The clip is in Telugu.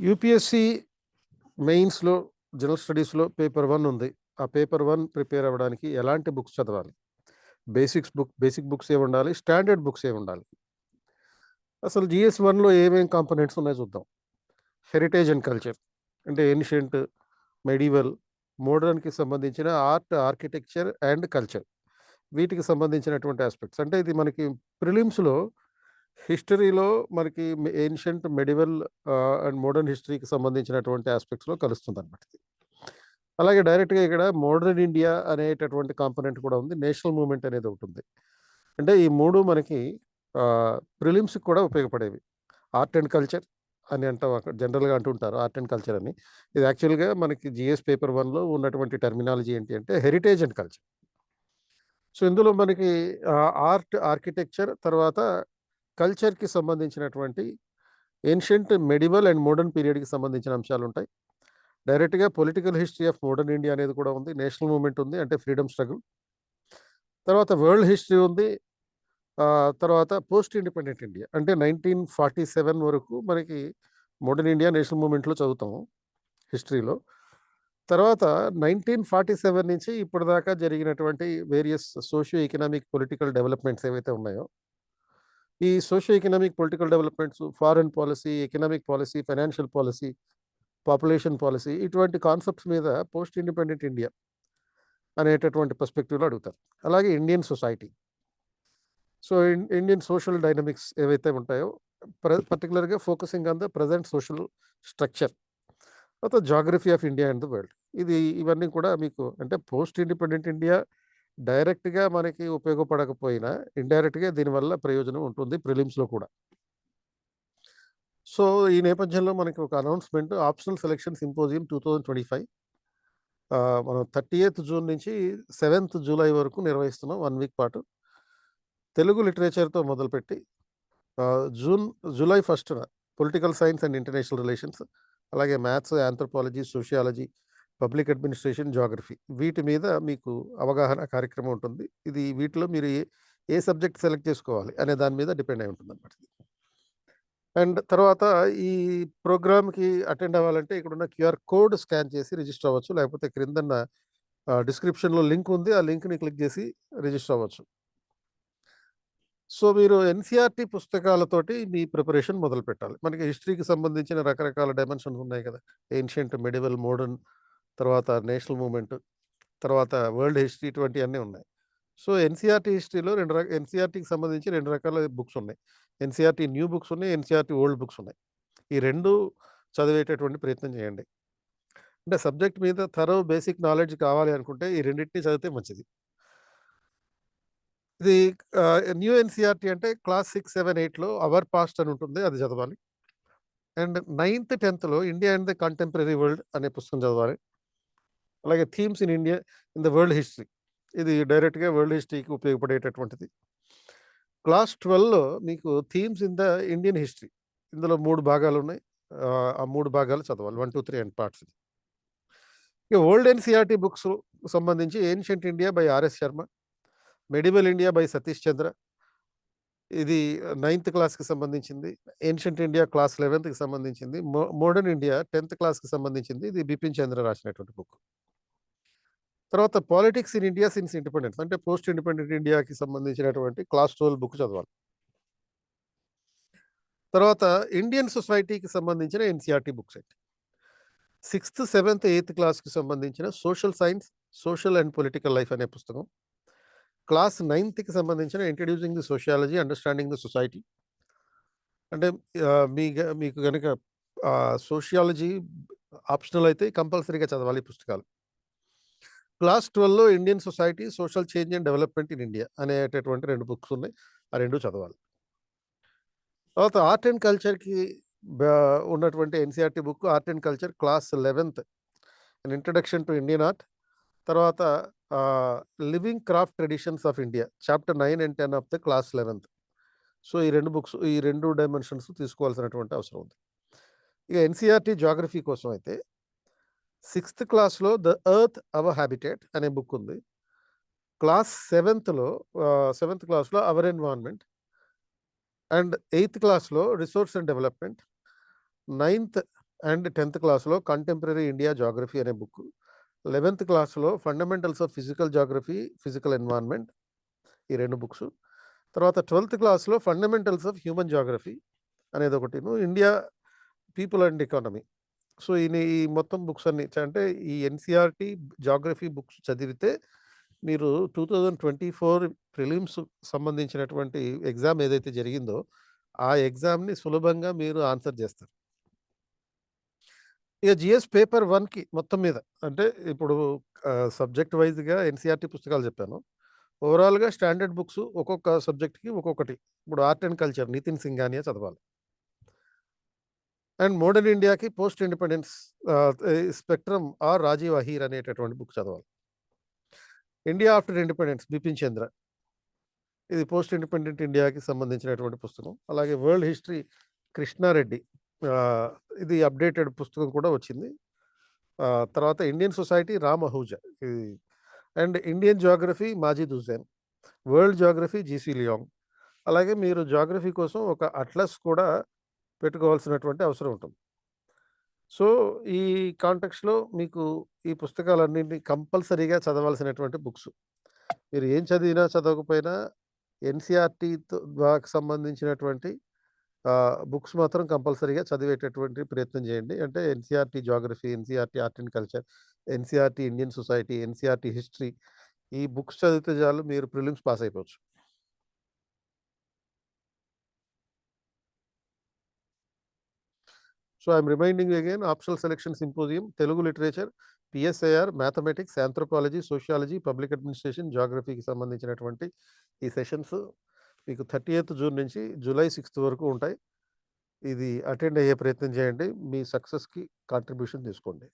యూపీఎస్సి మెయిన్స్‌లో, జనరల్ స్టడీస్‌లో పేపర్ 1 ఉంది. ఆ పేపర్ 1 ప్రిపేర్ అవ్వడానికి ఎలాంటి బుక్స్ చదవాలి? బేసిక్ బుక్స్ ఏముండాలి? స్టాండర్డ్ బుక్స్ ఏముండాలి? అసలు జీఎస్ 1లో ఏమేం కాంపోనెంట్స్ ఉన్నాయో చూద్దాం. హెరిటేజ్ అండ్ కల్చర్ అంటే ఏన్షియంట్, మెడివల్, మోడర్న్‌కి సంబంధించిన ఆర్ట్, ఆర్కిటెక్చర్ అండ్ కల్చర్. వీటికి సంబంధించినటువంటి ఆస్పెక్ట్స్. అంటే ఇది మనకి ప్రిలిమ్స్‌లో హిస్టరీలో మనకి ఏన్షియంట్, మెడివల్ అండ్ మోడర్న్ హిస్టరీకి సంబంధించినటువంటి ఆస్పెక్ట్స్‌లో కలుస్తుందనమాట ఇది. అలాగే డైరెక్ట్‌గా ఇక్కడ మోడర్న్ ఇండియా అనేటటువంటి కాంపోనెంట్ కూడా ఉంది. నేషనల్ మూవ్‌మెంట్ అనేది ఒకటుంది. అంటే ఈ 3 మనకి ప్రిలిమ్స్‌కి కూడా ఉపయోగపడేవి. ఆర్ట్ అండ్ కల్చర్ అని అంటాం అక్కడ జనరల్‌గా అంటుంటారు ఆర్ట్ అండ్ కల్చర్ అని. ఇది యాక్చువల్‌గా మనకి జీఎస్ పేపర్ 1లో ఉన్నటువంటి టెర్మినాలజీ ఏంటి అంటే హెరిటేజ్ అండ్ కల్చర్. సో, ఇందులో మనకి ఆర్ట్, ఆర్కిటెక్చర్ తర్వాత కల్చర్‌కి సంబంధించినటువంటి ఏన్షియంట్, మెడివల్ అండ్ మోడర్న్ పీరియడ్‌కి సంబంధించిన అంశాలుంటాయి. డైరెక్ట్‌గా political history of modern India అనేది కూడా ఉంది. నేషనల్ మూవ్‌మెంట్ ఉంది. అంటే ఫ్రీడమ్ స్ట్రగుల్. తర్వాత వరల్డ్ హిస్టరీ ఉంది. తర్వాత పోస్ట్ ఇండిపెండెంట్ ఇండియా. అంటే 1947 వరకు మనకి మోడర్న్ ఇండియా, నేషనల్ మూవ్‌మెంట్‌లో చదువుతాము హిస్టరీలో. తర్వాత 1947 నుంచి ఇప్పటిదాకా జరిగినటువంటి various socio economic, political developments ఏవైతే ఉన్నాయో, ఈ socio economic, political developments, foreign policy, economic policy, financial policy, population policy ఇటువంటి కాన్సెప్ట్స్ మీద పోస్ట్ ఇండిపెండెంట్ ఇండియా అనేటటువంటి పర్స్పెక్టివ్‌లో అడుగుతారు. అలాగే Indian society. So, Indian social dynamics ఏవైతే ఉంటాయో పర్టిక్యులర్‌గా focusing on the present social structure. తర్వాత geography of India and the world. ఇవన్నీ కూడా మీకు అంటే పోస్ట్ ఇండిపెండెంట్ ఇండియా డైరెక్ట్‌గా మనకి ఉపయోగపడకపోయినా, ఇండైరెక్ట్‌గా దీనివల్ల ప్రయోజనం ఉంటుంది ప్రిలిమ్స్‌లో కూడా. సో, ఈ నేపథ్యంలో మనకి ఒక అనౌన్స్‌మెంట్ ఆప్షనల్ సెలక్షన్ సింపోజియం 2025 మనం 30థ్ జూన్ నుంచి 7థ్ జూలై వరకు నిర్వహిస్తున్నాం 1 వీక్ పాటు. తెలుగు లిటరేచర్‌తో మొదలుపెట్టి జూలై 1న political science and international relations, అలాగే maths, anthropology, sociology, public administration, geography వీటి మీద మీకు అవగాహన కార్యక్రమం ఉంటుంది. వీటిలో మీరు ఏ సబ్జెక్ట్ సెలెక్ట్ చేసుకోవాలి అనే దాని మీద డిపెండ్ అయి ఉంటుందన్నమాట. అండ్ తర్వాత ఈ ప్రోగ్రామ్‌కి అటెండ్ అవ్వాలంటే ఇక్కడున్న క్యూఆర్ కోడ్ స్కాన్ చేసి రిజిస్టర్ అవ్వచ్చు. లేకపోతే క్రిందన్న డిస్క్రిప్షన్‌లో లింక్ ఉంది. ఆ లింక్‌ని క్లిక్ చేసి రిజిస్టర్ అవ్వచ్చు. సో, మీరు ఎన్‌సీఈఆర్‌టీ పుస్తకాలతోటి మీ ప్రిపరేషన్ మొదలుపెట్టాలి. మనకి హిస్టరీకి సంబంధించిన రకరకాల డైమెన్షన్స్ ఉన్నాయి కదా! ఏన్షియంట్, మెడివల్, మోడర్న్, తర్వాత నేషనల్ మూవ్‌మెంట్, తర్వాత వరల్డ్ హిస్టరీ ఇటువంటియన్నీ ఉన్నాయి. సో, ఎన్‌సీఈఆర్‌టీ హిస్టరీలో ఎన్‌సీఈఆర్‌టీకి సంబంధించి 2 రకాల బుక్స్ ఉన్నాయి. ఎన్‌సీఈఆర్‌టీ న్యూ బుక్స్ ఉన్నాయి. ఎన్‌సీఈఆర్‌టీ ఓల్డ్ బుక్స్ ఉన్నాయి. ఈ 2 చదివేటటువంటి ప్రయత్నం చేయండి. అంటే సబ్జెక్ట్ మీద బేసిక్ నాలెడ్జ్ కావాలి అనుకుంటే ఈ రెండిటిని చదివితే మంచిది. ఇది న్యూ ఎన్‌సీఈఆర్‌టీ అంటే క్లాస్ 6, 7, 8లో అవర్ పాస్ట్ అని ఉంటుంది. అది చదవాలి. అండ్ 9థ్, 10థ్‌లో India and the contemporary world అనే పుస్తకం చదవాలి. అలాగే themes in India in the world history. ఇది డైరెక్ట్‌గా వరల్డ్ హిస్టరీకి ఉపయోగపడేటటువంటిది. క్లాస్ 12లో మీకు themes in the Indian history. ఇందులో 3 భాగాలున్నాయి. ఆ 3 భాగాలు చదవాలి. 1, 2, 3 అండ్ పార్ట్స్. ఇక ఓల్డ్ ఎన్‌సీఈఆర్‌టీ బుక్స్ సంబంధించి ancient India by R S Sharma, medieval India by Satish Chandra. ఇది 9థ్ క్లాస్‌కి సంబంధించింది. ఏన్షియంట్ ఇండియా క్లాస్ 11థ్‌కి సంబంధించింది. మోడర్న్ ఇండియా 10థ్ క్లాస్‌కి సంబంధించింది. ఇది బిపిన్ చంద్ర రాసినటువంటి బుక్. తర్వాత politics in India since independence అంటే పోస్ట్ ఇండిపెండెంట్ ఇండియాకి సంబంధించినటువంటి క్లాస్ 12 బుక్ చదవాలి. తర్వాత ఇండియన్ సొసైటీకి సంబంధించిన ఎన్‌సీఈఆర్‌టీ బుక్స్ అండి. 6థ్, 7థ్, 8థ్ క్లాస్‌కి సంబంధించిన social science, social and political life అనే పుస్తకం. క్లాస్ 9థ్‌కి సంబంధించిన introducing the sociology, understanding the society. అంటే మీకు గనక సోషియాలజీ ఆప్షనల్ అయితే కంపల్సరీగా చదవాలి ఈ పుస్తకాలు. క్లాస్ 12లో Indian society, social change and development in India అనేటటువంటి 2 బుక్స్ ఉన్నాయి. ఆ 2 చదవాలి. తర్వాత ఆర్ట్ అండ్ కల్చర్‌కి ఉన్నటువంటి NCERT book art and culture class 11థ్ an introduction to Indian art. తర్వాత living craft traditions of India chapter 9 and 10 of the class 11థ్. సో, ఈ 2 డైమెన్షన్స్ తీసుకోవాల్సినటువంటి అవసరం ఉంది. ఇక ఎన్‌సీఈఆర్‌టీ జియోగ్రఫీ కోసం అయితే 6థ్ క్లాస్‌లో 'ద ఎర్త్ అవర్ హ్యాబిటేట్' అనే బుక్ ఉంది. క్లాస్ 7థ్ క్లాస్‌లో 'అవర్ ఎన్విరాన్మెంట్' అండ్ 8థ్ క్లాస్‌లో 'రిసోర్స్ అండ్ డెవలప్‌మెంట్'. 9థ్ అండ్ 10థ్ క్లాస్‌లో కంటెంపరరీ ఇండియా జాగ్రఫీ అనే బుక్. 11థ్ క్లాస్‌లో fundamentals of physical geography, physical environment ఈ 2 బుక్సు. తర్వాత 12థ్ క్లాస్‌లో ఫండమెంటల్స్ ఆఫ్ హ్యూమన్ జాగ్రఫీ అనేదొకటిను, India people and economy. So, ఈ మొత్తం బుక్స్ అన్నీ అంటే ఈ ఎన్‌సీఈఆర్‌టీ జాగ్రఫీ బుక్స్ చదివితే మీరు 2024 ప్రిలిమ్స్ సంబంధించినటువంటి ఎగ్జామ్ ఏదైతే జరిగిందో, ఆ ఎగ్జామ్‌ని సులభంగా మీరు ఆన్సర్ చేస్తారు. ఇక జీఎస్ పేపర్ 1కి మొత్తం మీద అంటే ఇప్పుడు సబ్జెక్ట్ వైస్‌గా ఎన్‌సీఈఆర్‌టీ పుస్తకాలు చెప్పాను. ఓవరాల్‌గా స్టాండర్డ్ బుక్స్ ఒక్కొక్క సబ్జెక్ట్‌కి ఒక్కొక్కటి. ఇప్పుడు art and culture Nitin Singhania చదవాలి. అండ్ మోడర్న్ ఇండియాకి post independence spectrum or Rajiv Ahir అనేటటువంటి బుక్ చదవాలి. India after independence Bipin Chandra. ఇది పోస్ట్ ఇండిపెండెంట్ ఇండియాకి సంబంధించినటువంటి పుస్తకం. అలాగే వరల్డ్ హిస్టరీ కృష్ణారెడ్డి. ఆహ్, ఇది అప్డేటెడ్ పుస్తకం కూడా వచ్చింది. తర్వాత ఇండియన్ సొసైటీ రామ్ అహూజా. ఇది and Indian Geography Majid Hussain. World Geography GC Liang. అలాగే మీరు జియోగ్రఫీ కోసం ఒక అట్లస్ కూడా పెట్టుకోవాల్సినటువంటి అవసరం ఉంటుంది. సో, ఈ కాంటెక్స్ట్‌లో మీకు ఈ పుస్తకాలన్నిటిని కంపల్సరీగా చదవాల్సినటువంటి బుక్స్. మీరు ఏం చదివినా, చదవకపోయినా ఎన్‌సీఈఆర్‌టీతో సంబంధించినటువంటి బుక్స్ మాత్రం కంపల్సరీగా చదివేటటువంటి ప్రయత్నం చేయండి. అంటే NCERT geography, NCERT art and culture, NCERT Indian society, NCERT history ఈ బుక్స్ చదివితే చాలు మీరు ప్రిలిమ్స్ పాస్ అయిపోవచ్చు. So, I'm reminding you again optional selection symposium, Telugu literature, PSIR, mathematics, anthropology, sociology, public administration, జియోగ్రఫీకి సంబంధించినటువంటి ఈ సెషన్స్ మీకు 30థ్ జూన్ నుంచి జూలై 6థ్ వరకు ఉంటాయి. ఇది అటెండ్ అయ్యే ప్రయత్నం చేయండి. మీ సక్సెస్‌కి కాంట్రిబ్యూషన్ తీసుకోండి.